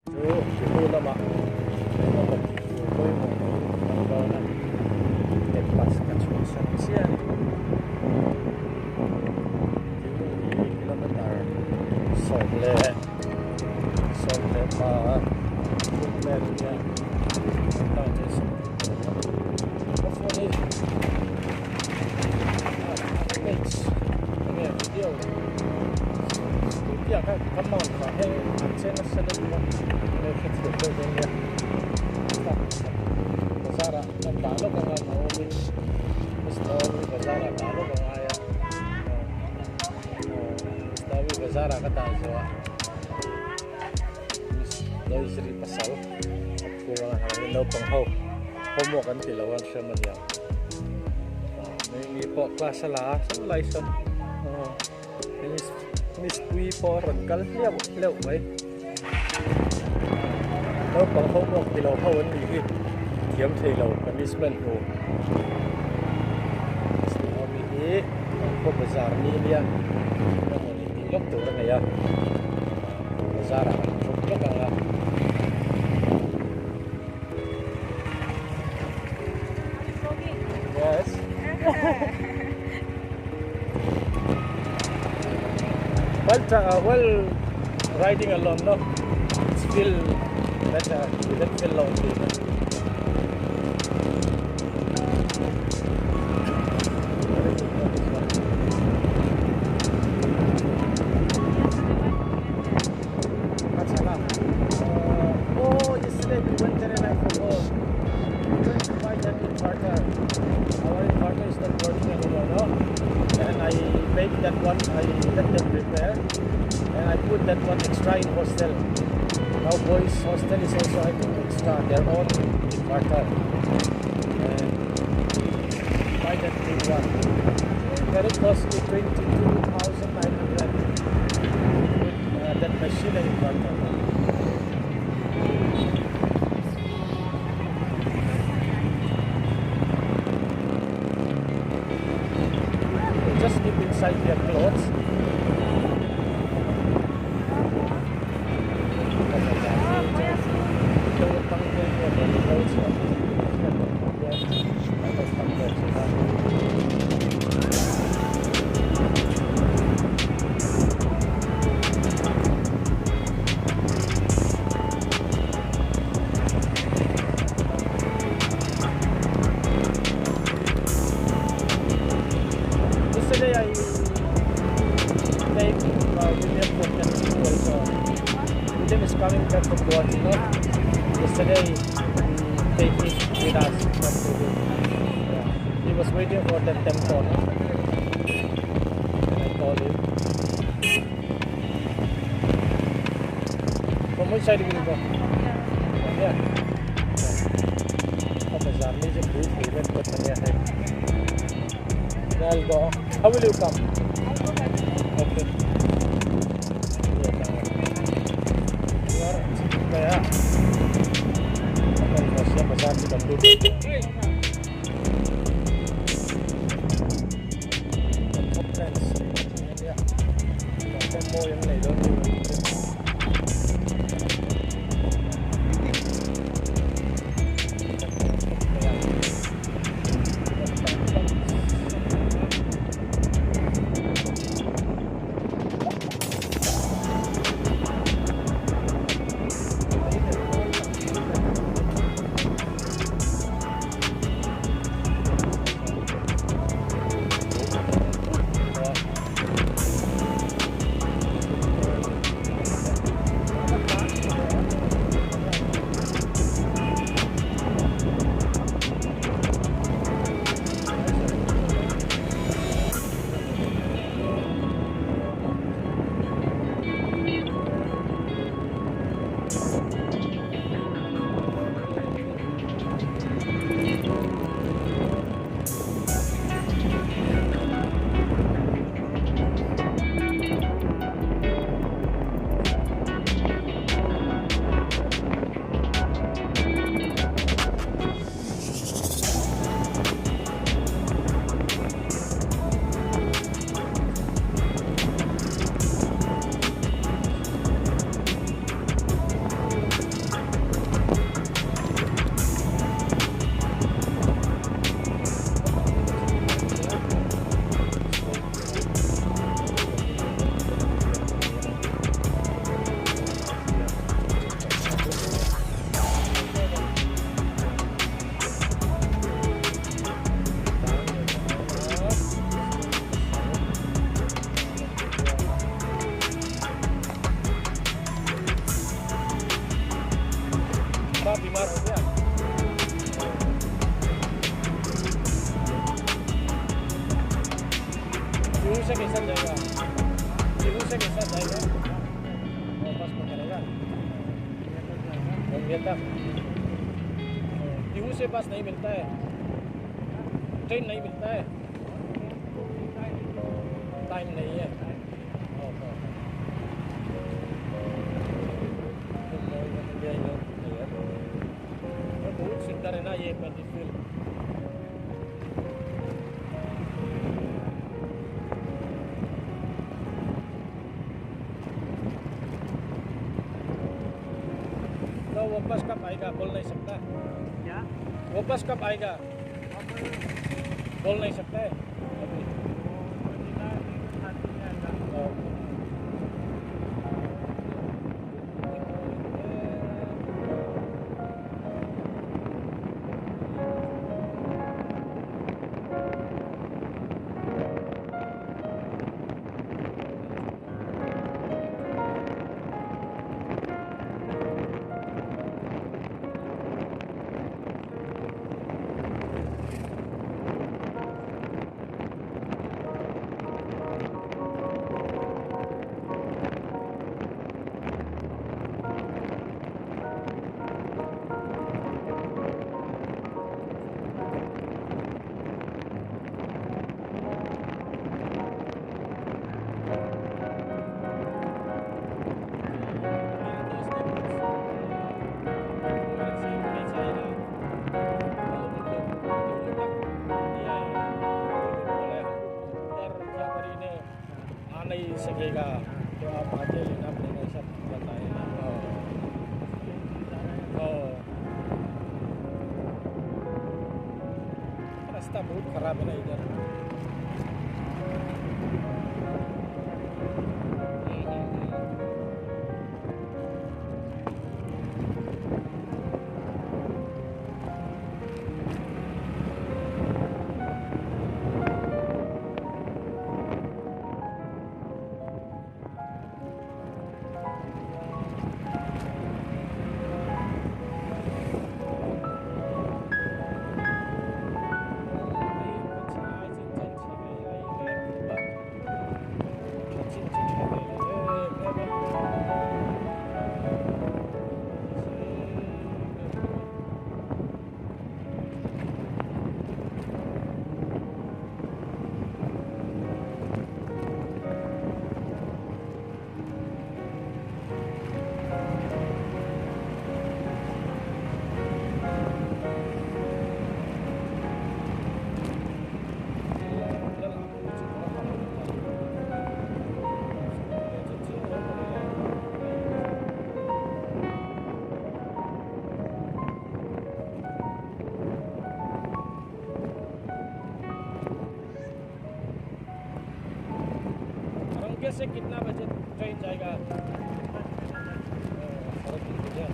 lama come on, hey, send us a little one. Bazara, nagtalo ka nga Naomi. Miss Naomi Bazara, talo ka nga ya. Miss Naomi Bazara ka tayo. Miss Loisri Pasal. At kung nga hangin pang ho. Homo kan tilawan siya man yan. May po klasa la sa Lyson. Miss Pui po rangkal leo mấy đâu còn không một thì lâu hơn thì kiếm thì lâu cái Miss Ben hồ Miss Naomi có bazar ni dia ni lok tu orang ya bazar không lok lah yes well, riding alone, no, it's feel better. You don't feel lonely. Oh, yesterday we went there and I forgot. We went to buy that inverter. Our inverter is not working anymore, no? And I made that one, I let them prepare and I put that one extra in hostel. Now boys hostel is also having extra their own inverter and buy that big one. Very costly, 22,900 with that machine and inverter. Just keep inside their clothes. Yesterday I take William from the school, so William is coming back from Guwahati, no? Yesterday we take him with us from Guwahati. Yeah. He was waiting for the tempo, no? And I called him. From which side will you go? From here? Yeah. From the Zamni, just brief event, but I'll go. How will you come? Okay. Kaya siya pasal di Bandung. Friends. Ya. Tempo yang lain doon. कैसा जाएगा? टीहू से कैसा जाएगा? बस पकड़ेगा रंगे तक। टीहू से बस नहीं मिलता है, ट्रेन नहीं मिलता है, टाइम नहीं है। बहुत सुंदर है ना ये पेंटिंग फील्ड। तो वापस कब आएगा बोल नहीं सकता। क्या वापस कब आएगा बोल नहीं सकता है अभी। नहीं सकेगा तो आप आके लेना पड़ेगा, सब बताए। रास्ता बहुत खराब है ना इधर। से कितना बजे ट्रेन जाएगा? 3:30 बजे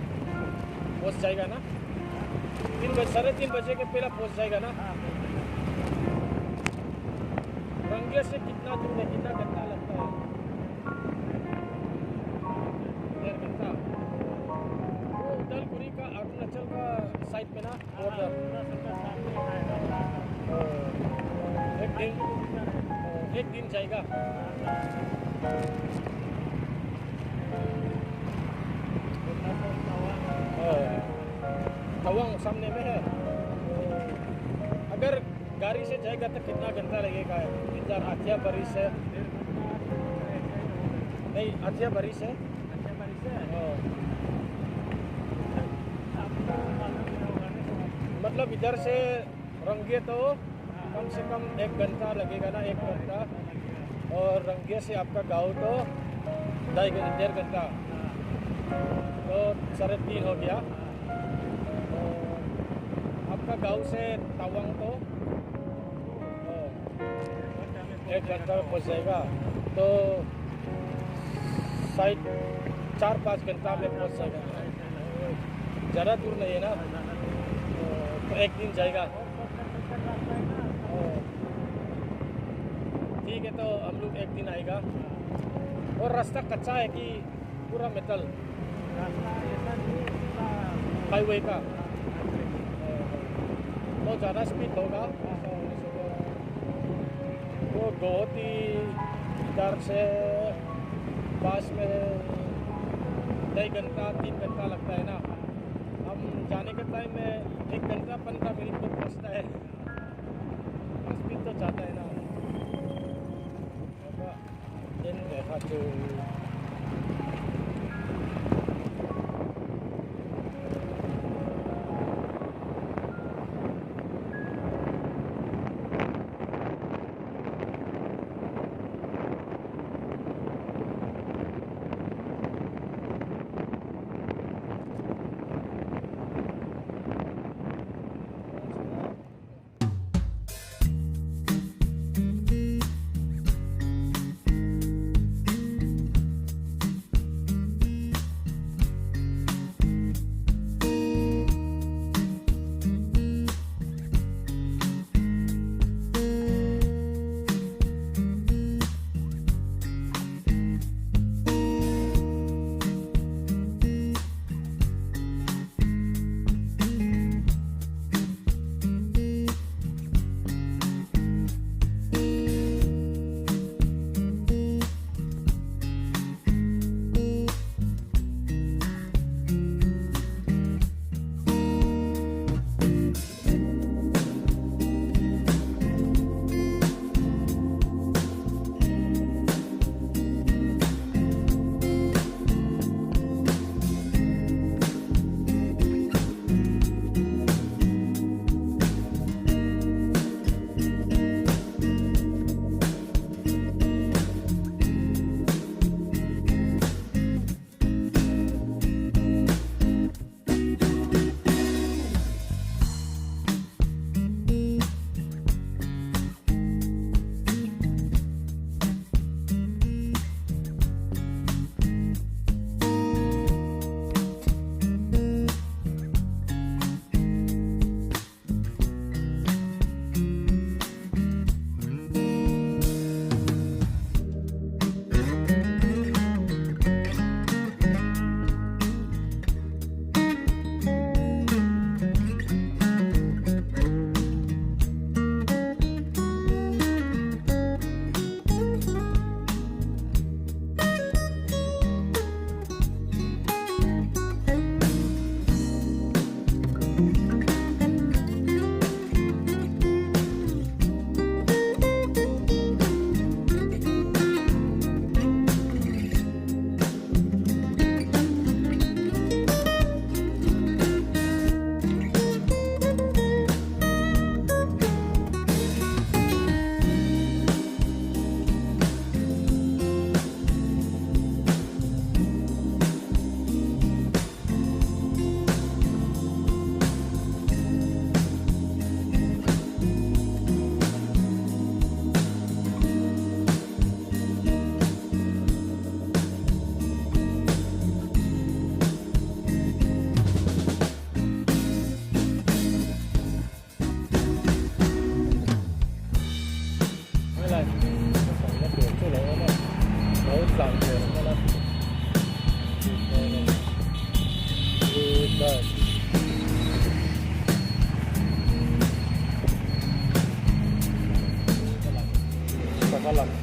पहुँच जाएगा ना? 3:30 बजे के पहले पहुँच जाएगा ना? रंगे से कितना दूर है, कितना घंटा लगता है? 1.5 घंटा। वो उदलपुरी का अरुणाचल का साइड पे ना बॉर्डर। एक दिन जाएगा। तवांग सामने में है। अगर गाड़ी से जाएगा तो कितना घंटा लगेगा? इधर आथियाबारी से नहीं, आथियाबारी से मतलब इधर से रंगे तो कम से कम 1 घंटा लगेगा ना, 1 घंटा। और रंगे से आपका गाँव तो 1.5 घंटा, तो 3.5 हो गया। आपका गाँव से तवांग तो 1 घंटा में पहुँच जाएगा, तो शायद 4-5 घंटा में पहुँच जाएगा। ज़्यादा दूर नहीं है ना, तो 1 दिन जाएगा। ठीक है, तो हम लोग 1 दिन आएगा। और रास्ता कच्चा है कि पूरा मेटल? हाईवे का तो ज़्यादा स्पीड होगा। वो बहुत ही इधर से पास में 2 घंटा 3 घंटा लगता है ना। हम जाने के टाइम में 1 घंटा 15 मिनट में पहुँचता है। स्पीड तो जाता है ना। इन देखा तो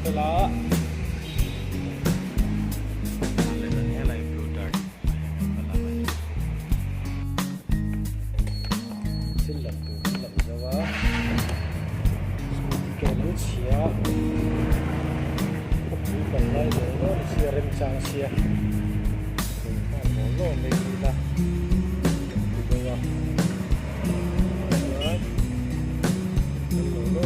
Pala. Silang Jawa. Scooty siya. Bukan lain no siya rencang siya. Ano may kita. Diba? Right. Ano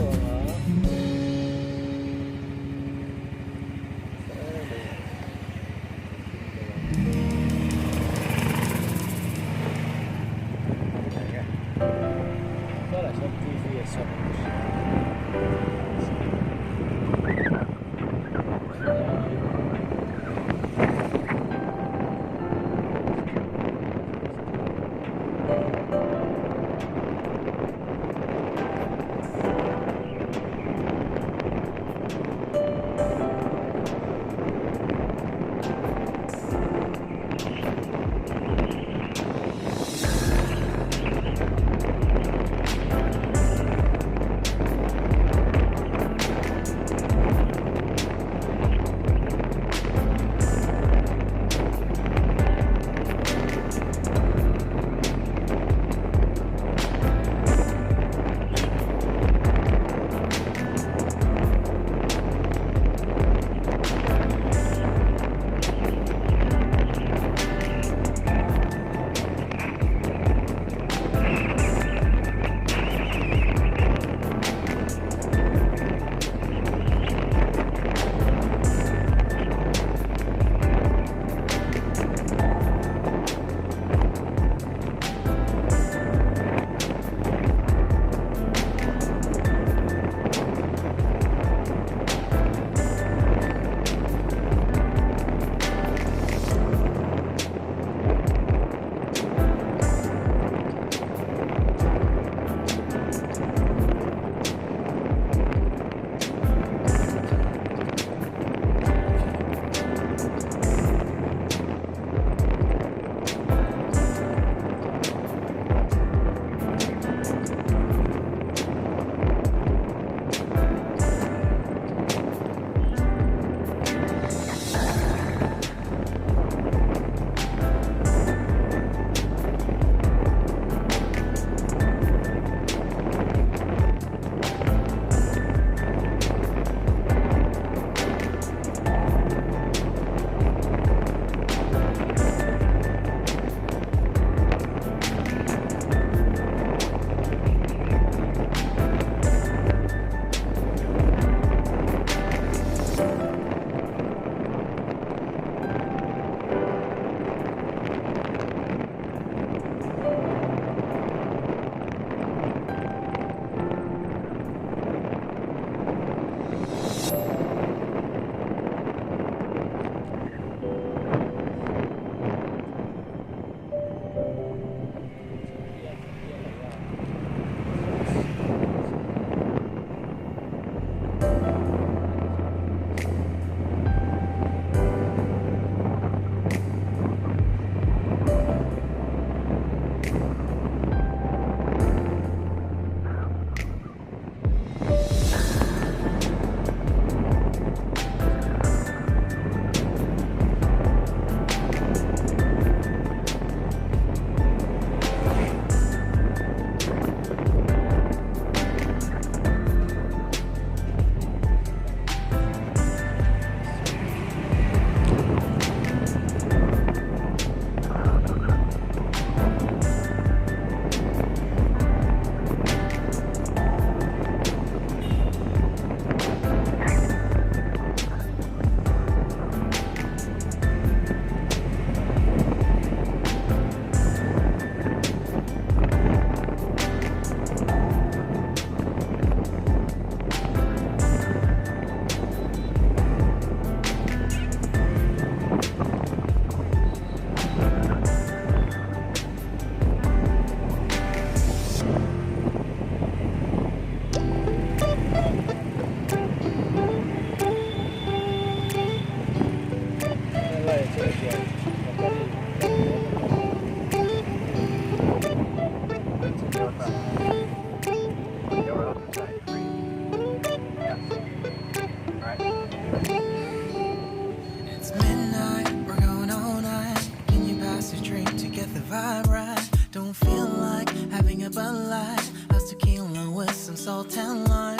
salt and lime.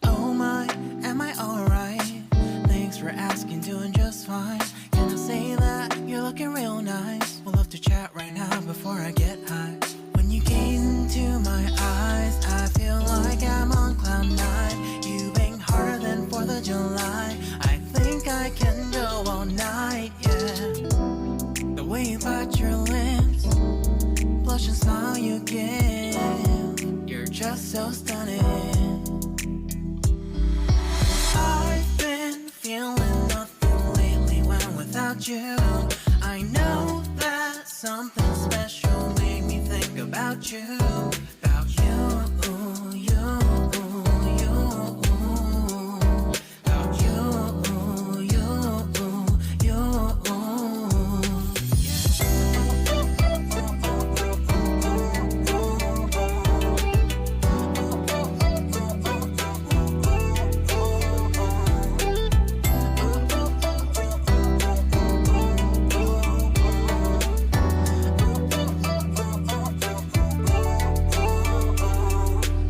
Oh my, am I alright? Thanks for asking, doing just fine. Can I say that you're looking real nice? We'll love to chat right now before I get high. When you gaze into my eyes, I feel like I'm on cloud nine. You bang harder than 4th of July. I think I can go all night, yeah. The way you bite your lips, blush and smile you give, you're just so stunning. I've been feeling nothing lately when without you. I know that something special made me think about you. About you, you, you. About you, you, you.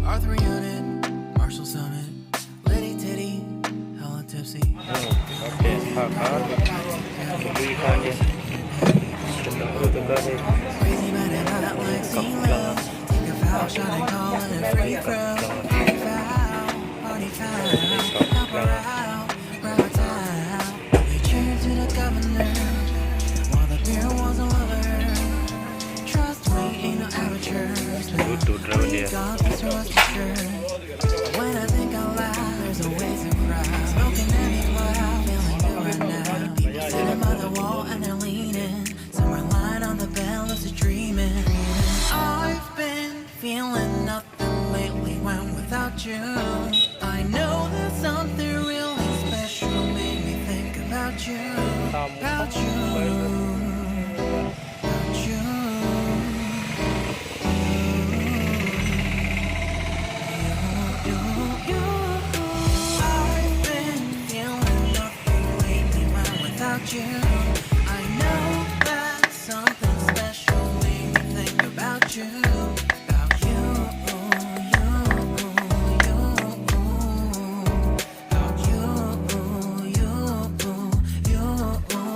Arthur Unit, Marshall Summit, Liddy Titty, hella tipsy. Oke, kakak berikan ya Crazy but I'm not like CeeLo. Take a foul shot and call it a free throw. Foul, party foul, help her out, grab her towel. We cheered to the governor while the beer was a lover. Trust me, ain't no amateurs. God, this was for sure. When I think out loud, there's always a crowd. Smoking any cloud, feeling good right now. People sitting by the wall and they're leaning. Somewhere lying on the bed, lucid dreaming. I've been feeling nothing lately when without you. I know that something really special made me think about you. About you. About you. I've been feeling nothing lately when without you. I know that something special made me think about you. About you, you, you. About you, you, you.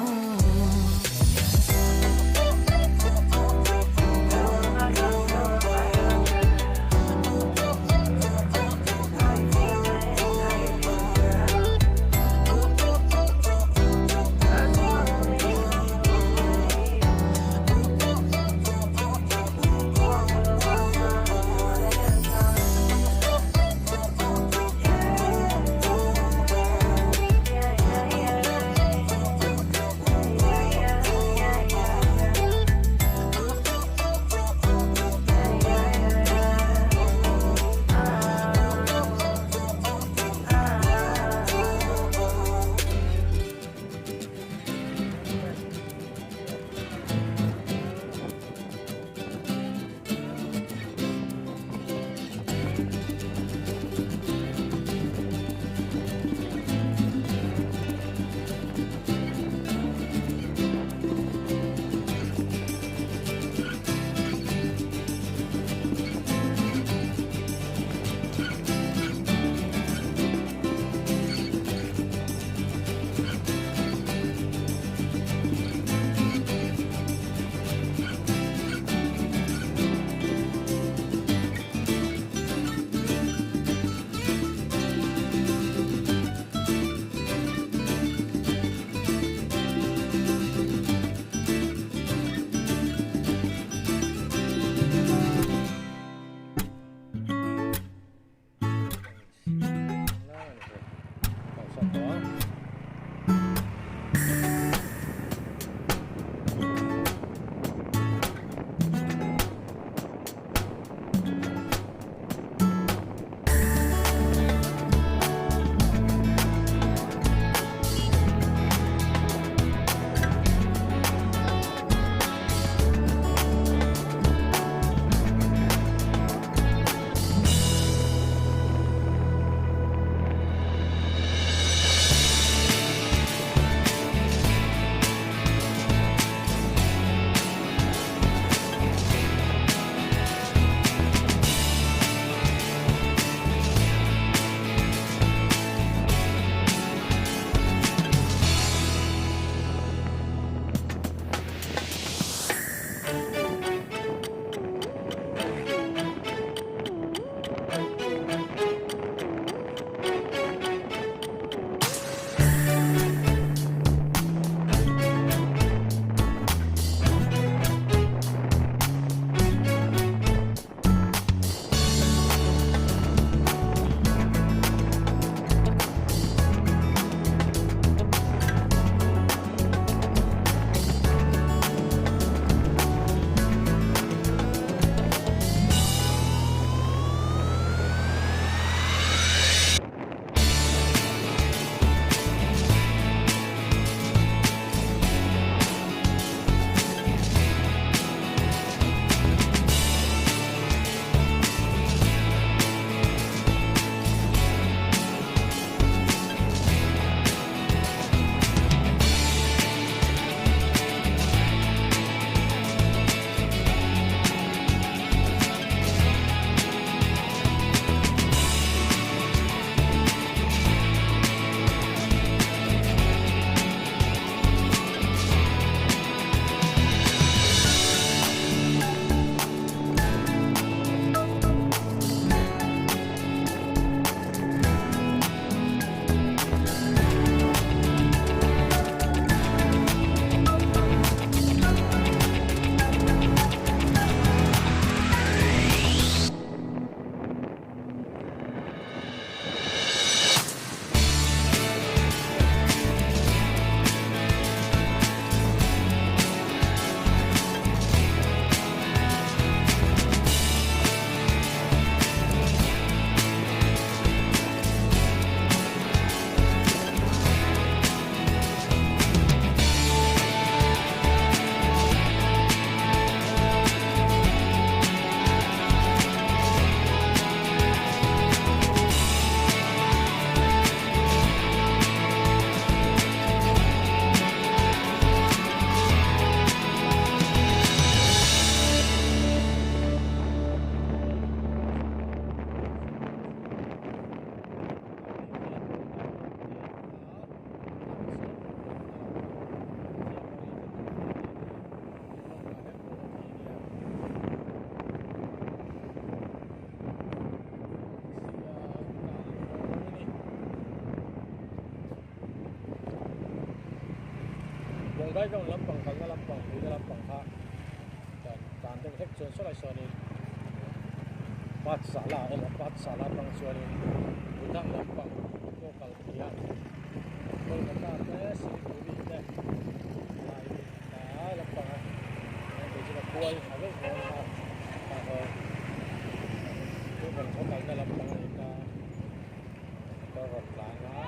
Uday kang lampang kalna lampang uday lampang ha. Dan tandeng hek chuan solai soni. Pat sala pang chuan udang lampang ko kal dia. Kol kata tes uri te. Ai lampang ha. Nanti juga kuai ada ko ha. Ko ko kan ko kalna lampang ita. Ko rot langa.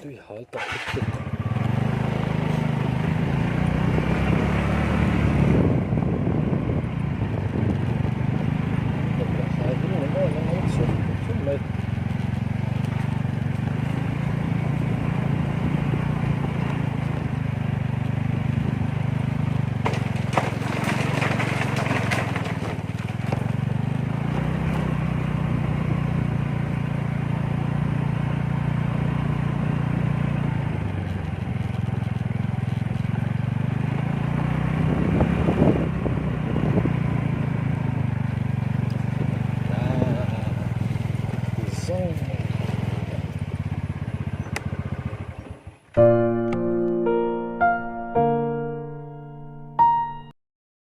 Tuy hỏi tập